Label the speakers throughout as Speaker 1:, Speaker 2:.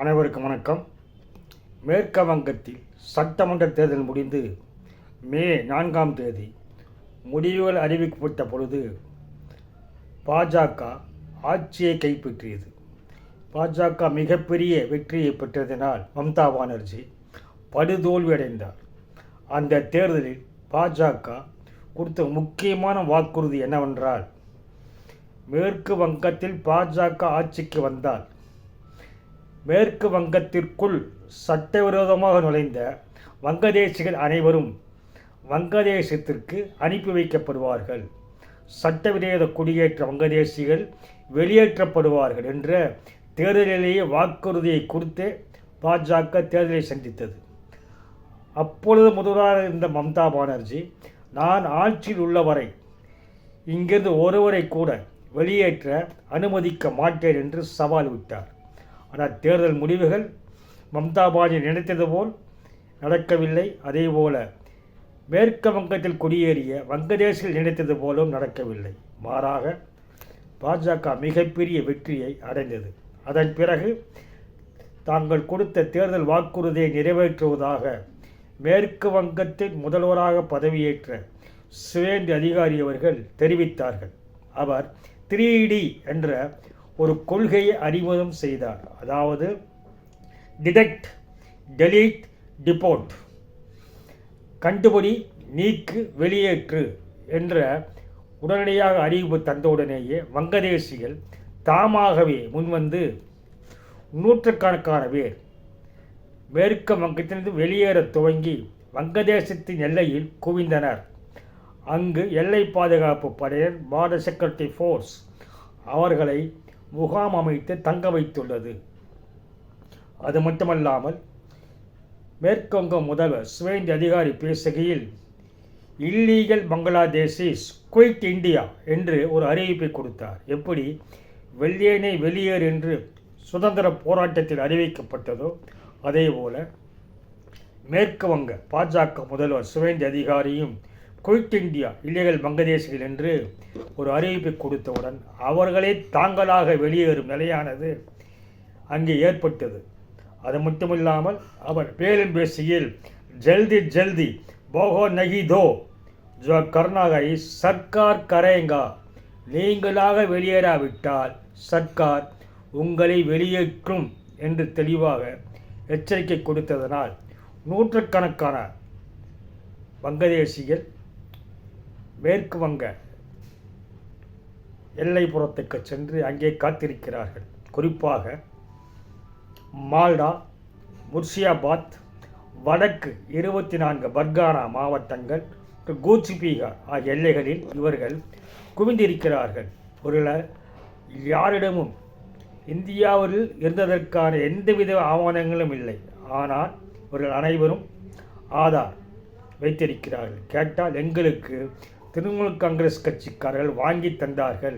Speaker 1: அனைவருக்கும் வணக்கம். மேற்கு வங்கத்தில் சட்டமன்ற தேர்தல் முடிந்து மே 4ஆம் தேதி முடிவுகள் அறிவிக்கப்பட்ட பொழுது பாஜக ஆட்சியை கைப்பற்றியது. பாஜக மிகப்பெரிய வெற்றியை பெற்றதினால் மம்தா பானர்ஜி படுதோல்வியடைந்தார். அந்த தேர்தலில் பாஜக கொடுத்த முக்கியமான வாக்குறுதி என்னவென்றால், மேற்கு வங்கத்தில் பாஜக ஆட்சிக்கு வந்தால் மேற்கு வங்கத்திற்குள் சட்டவிரோதமாக நுழைந்த வங்கதேசிகள் அனைவரும் வங்கதேசத்திற்கு அனுப்பி வைக்கப்படுவார்கள், சட்டவிரோத குடியேற்ற வங்கதேசிகள் வெளியேற்றப்படுவார்கள் என்ற தேர்தலிலேயே வாக்குறுதியை கொடுத்து பாஜக தேர்தலை சந்தித்தது. அப்பொழுது முதல்வராக இருந்த மம்தா பானர்ஜி, நான் ஆட்சியில் உள்ளவரை இங்கிருந்து ஒருவரை கூட வெளியேற்ற அனுமதிக்க மாட்டேன் என்று சவால் விட்டார். ஆனால் தேர்தல் முடிவுகள் மம்தா பானர்ஜி நினைத்தது போல் நடக்கவில்லை. அதேபோல மேற்கு வங்கத்தில் குடியேறிய வங்கதேசிகள் நினைத்தது போலும் நடக்கவில்லை. மாறாக பாஜக மிகப்பெரிய வெற்றியை அடைந்தது. அதன் பிறகு தாங்கள் கொடுத்த தேர்தல் வாக்குறுதியை நிறைவேற்றுவதாக மேற்கு வங்கத்தின் முதல்வராக பதவியேற்ற சுவேந்து அதிகாரி அவர்கள் தெரிவித்தார்கள். அவர் 3D என்ற ஒரு கொள்கையை அறிமுகம் செய்தார். அதாவது டிடெக்ட், டெலீட், டிபோர்ட், கண்டுபிடி, நீக்கு, வெளியேற்று என்ற உடனடியாக அறிவிப்பு தந்தவுடனேயே வங்கதேசிகள் தாமாகவே முன்வந்து நூற்றுக்கணக்கான பேர் மேற்கு வங்கத்திலிருந்து வெளியேற துவங்கி வங்கதேசத்தின் எல்லையில் குவிந்தனர். அங்கு எல்லை பாதுகாப்பு படையின் பார்டர் செக்யூரிட்டி ஃபோர்ஸ் அவர்களை முகாம் அமைத்து தங்க வைத்துள்ளது. அது மட்டுமல்லாமல் மேற்கு வங்க முதல்வர் சுவேந்து அதிகாரி பேசுகையில், இல்லீகல் பங்களாதேஷிஸ் குயிட் இந்தியா என்று ஒரு அறிவிப்பை கொடுத்தார். எப்படி வெள்ளையனே வெளியேறு என்று சுதந்திர போராட்டத்தில் அறிவிக்கப்பட்டதோ அதேபோல மேற்கு வங்க பாஜக முதல்வர் சுவேந்து அதிகாரியும் குயிட் இந்தியா, இல்லீகல் பங்களாதேசிகள் என்று ஒரு அறிவிப்பை கொடுத்தவுடன் அவர்களே தாங்களாக வெளியேறும் நிலையானது அங்கே ஏற்பட்டது. அது மட்டுமில்லாமல் அவர் மேலும் பேசியில், ஜல்தி ஜல்தி போகோ நகி தோ ஜோ கர்நாகை சர்க்கார் கரேங்கா, நீங்களாக வெளியேறாவிட்டால் சர்க்கார் உங்களை வெளியேற்றும் என்று தெளிவாக எச்சரிக்கை கொடுத்ததனால் நூற்றுக்கணக்கான வங்கதேசிகள் மேற்கு வங்க எல்லைப்புறத்துக்கு சென்று அங்கே காத்திருக்கிறார்கள். குறிப்பாக மால்டா, முர்ஷிதாபாத், வடக்கு 24 பர்கானா மாவட்டங்கள், கூச்பிகார் ஆகிய எல்லைகளில் இவர்கள் குவிந்திருக்கிறார்கள். ஒரு யாரிடமும் இந்தியாவில் இருந்ததற்கான எந்தவித ஆவணங்களும் இல்லை. ஆனால் இவர்கள் அனைவரும் ஆதார் வைத்திருக்கிறார்கள். கேட்டால் எங்களுக்கு திரிணாமுல் காங்கிரஸ் கட்சிக்காரர்கள் வாங்கி தந்தார்கள்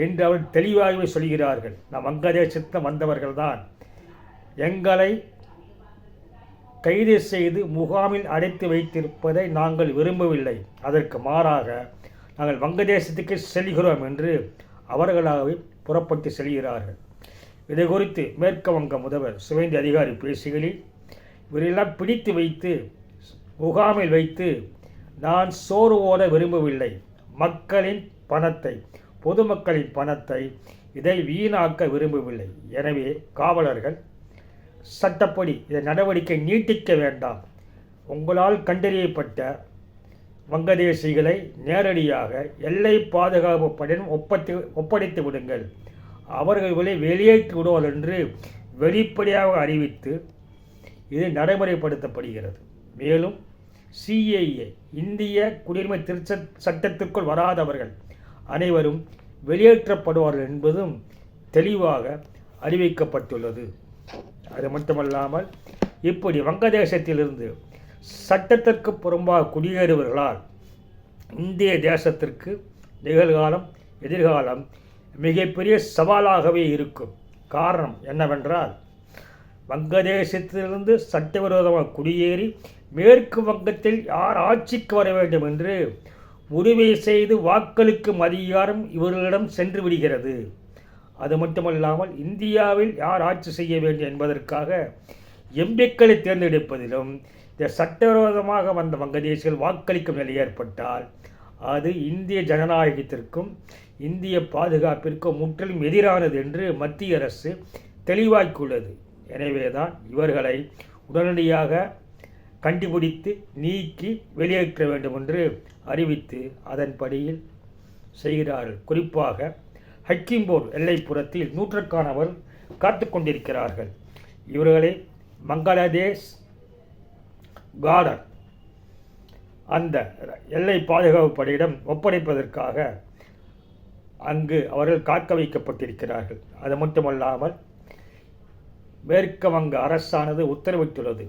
Speaker 1: என்று அவர் தெளிவாகவே சொல்கிறார்கள். நாம் வங்கதேசத்தில் வந்தவர்கள்தான், எங்களை கைது செய்து முகாமில் அடைத்து வைத்திருப்பதை நாங்கள் விரும்பவில்லை, அதற்கு மாறாக நாங்கள் வங்கதேசத்துக்கு செல்கிறோம் என்று அவர்களாகவே புறப்பட்டு செல்கிறார்கள். இதை குறித்து மேற்கு வங்க முதல்வர் சுவேந்து அதிகாரி பேசுகையில், இவரெல்லாம் பிடித்து வைத்து முகாமில் வைத்து நான் சோறு ஓட விரும்பவில்லை, மக்களின் பணத்தை, பொதுமக்களின் பணத்தை இதை வீணாக்க விரும்பவில்லை. எனவே காவலர்கள் சட்டப்படி இதை நடவடிக்கை நீட்டிக்க வேண்டாம், உங்களால் கண்டறியப்பட்ட வங்கதேசிகளை நேரடியாக எல்லை பாதுகாப்பு படையிடம் ஒப்படைத்து விடுங்கள், அவர்களை வெளியேற்றி விடுவார் என்று வெளிப்படையாக அறிவித்து இது நடைமுறைப்படுத்தப்படுகிறது. மேலும் CAA, இந்திய குடியுரிமை திருத்த சட்டத்திற்குள் வராதவர்கள் அனைவரும் வெளியேற்றப்படுவார்கள் என்பதும் தெளிவாக அறிவிக்கப்பட்டுள்ளது. அது மட்டுமல்லாமல் இப்படி வங்கதேசத்திலிருந்து சட்டத்திற்கு புறம்பாக குடியேறுவர்களால் இந்திய தேசத்திற்கு நிகழ்காலம், எதிர்காலம் மிகப்பெரிய சவாலாகவே இருக்கும். காரணம் என்னவென்றால், வங்கதேசத்திலிருந்து சட்டவிரோதமாக குடியேறி மேற்கு வங்கத்தில் யார் ஆட்சிக்கு வர வேண்டும் என்று முடிவை செய்து வாக்களிக்கும் அதிகாரம் இவர்களிடம் சென்று விடுகிறது. அது மட்டுமல்லாமல் இந்தியாவில் யார் ஆட்சி செய்ய வேண்டும் என்பதற்காக எம்பிக்களை தேர்ந்தெடுப்பதிலும் இந்த சட்டவிரோதமாக வந்த வங்கதேசிகள் வாக்களிக்கும் நிலை ஏற்பட்டால் அது இந்திய ஜனநாயகத்திற்கும் இந்திய பாதுகாப்பிற்கும் முற்றிலும் எதிரானது என்று மத்திய அரசு தெளிவாக்கியுள்ளது. எனவேதான் இவர்களை உடனடியாக கண்டுபிடித்து நீக்கி வெளியேற்ற வேண்டும் என்று அறிவித்து அதன்படியில் செய்கிறார்கள். குறிப்பாக ஹக்கிம்போர் எல்லைப்புறத்தில் நூற்றுக்கானவர் காத்து கொண்டிருக்கிறார்கள். இவர்களை பங்களாதேஷ் கார்டன் அந்த எல்லை பாதுகாப்பு படையிடம் ஒப்படைப்பதற்காக அங்கு அவர்கள் காக்க வைக்கப்பட்டிருக்கிறார்கள். அது மட்டுமல்லாமல் மேற்கு வங்க அரசானது உத்தரவிட்டுள்ளது.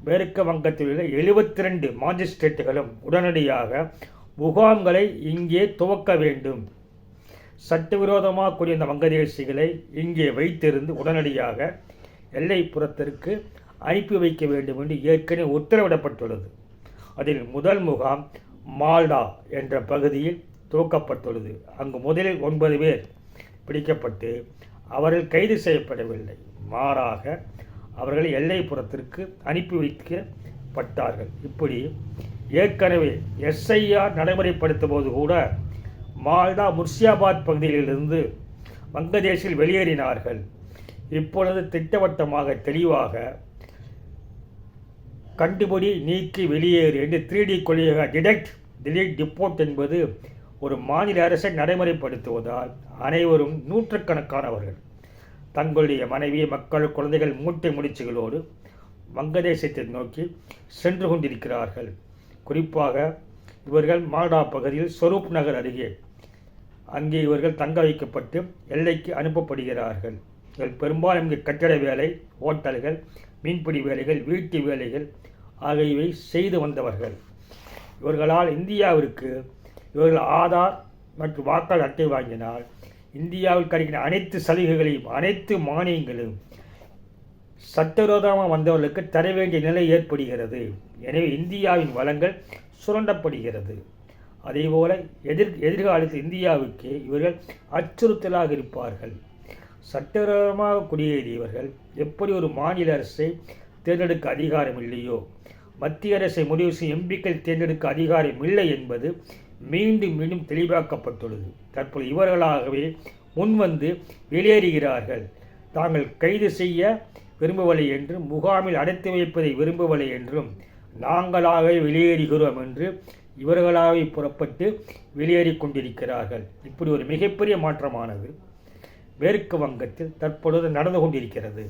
Speaker 1: மேற்கு வங்கத்தில் உள்ள 72 மாஜிஸ்ட்ரேட்டுகளும் உடனடியாக முகாம்களை இங்கே துவக்க வேண்டும். சட்டவிரோதமாக கூடிய இந்த வங்கதேசிகளை இங்கே வைத்திருந்து உடனடியாக எல்லைப்புறத்திற்கு அனுப்பி வைக்க வேண்டும் என்று ஏற்கனவே உத்தரவிடப்பட்டுள்ளது. அதில் முதல் முகாம் மால்டா என்ற பகுதியில் துவக்கப்பட்டுள்ளது. அங்கு முதலில் 9 பேர் பிடிக்கப்பட்டு அவர்கள் கைது செய்யப்படவில்லை. மாறாக அவர்கள் எல்லைப்புறத்திற்கு அனுப்பி வைக்கப்பட்டார்கள். இப்படி ஏற்கனவே எஸ்ஐஆர் நடைமுறைப்படுத்தும் போது கூட மால்டா முர்ஷிதாபாத் பகுதியிலிருந்து வங்கதேசில் வெளியேறினார்கள். இப்பொழுது திட்டவட்டமாக தெளிவாக கண்டுபிடி நீக்கி வெளியேறு என்று 3D கொள்கையாக டிடெக்ட் டிலீட் டிப்போர்ட் என்பது ஒரு மாநில அரசை நடைமுறைப்படுத்துவதால் அனைவரும் நூற்றுக்கணக்கானவர்கள் தங்களுடைய மனைவி மக்கள் குழந்தைகள் மூட்டை முடிச்சுகளோடு வங்கதேசத்தை நோக்கி சென்று கொண்டிருக்கிறார்கள். குறிப்பாக இவர்கள் மால்டா பகுதியில் ஸ்வரூப் நகர் அருகே அங்கே இவர்கள் தங்க வைக்கப்பட்டு எல்லைக்கு அனுப்பப்படுகிறார்கள். இவர்கள் பெரும்பாலும் இங்கு கட்டட வேலை, ஹோட்டல்கள், மீன்பிடி வேலைகள், வீட்டு வேலைகள் ஆகியவை செய்து வந்தவர்கள். இவர்களால் இந்தியாவிற்கு இவர்கள் ஆதார் மற்றும் வாக்காளர் அட்டை வாங்கினால் இந்தியாவில் கிடைக்கிற அனைத்து சலுகைகளையும் அனைத்து மானியங்களையும் சட்டவிரோதமாக வந்தவர்களுக்கு தர வேண்டிய நிலை ஏற்படுகிறது. எனவே இந்தியாவின் வளங்கள் சுரண்டப்படுகிறது. அதேபோல எதிர்காலத்தில் இந்தியாவுக்கு இவர்கள் அச்சுறுத்தலாக இருப்பார்கள். சட்டவிரோதமாக குடியேறியவர்கள் எப்படி ஒரு மாநில அரசை தேர்ந்தெடுக்க அதிகாரம் இல்லையோ, மத்திய அரசை முடிவு செய்யும் எம்பிக்கள் தேர்ந்தெடுக்க அதிகாரம் இல்லை என்பது மீண்டும் மீண்டும் தெளிவாக்கப்பட்டுள்ளது. தற்போது இவர்களாகவே முன்வந்து வெளியேறுகிறார்கள். தாங்கள் கைது செய்ய விரும்பவில்லை என்றும் முகாமில் அடைத்து வைப்பதை விரும்பவில்லை என்றும் நாங்களாகவே வெளியேறுகிறோம் என்று இவர்களாகவே புறப்பட்டு வெளியேறி கொண்டிருக்கிறார்கள். இப்படி ஒரு மிகப்பெரிய மாற்றமானது மேற்கு வங்கத்தில் தற்பொழுது நடந்து கொண்டிருக்கிறது.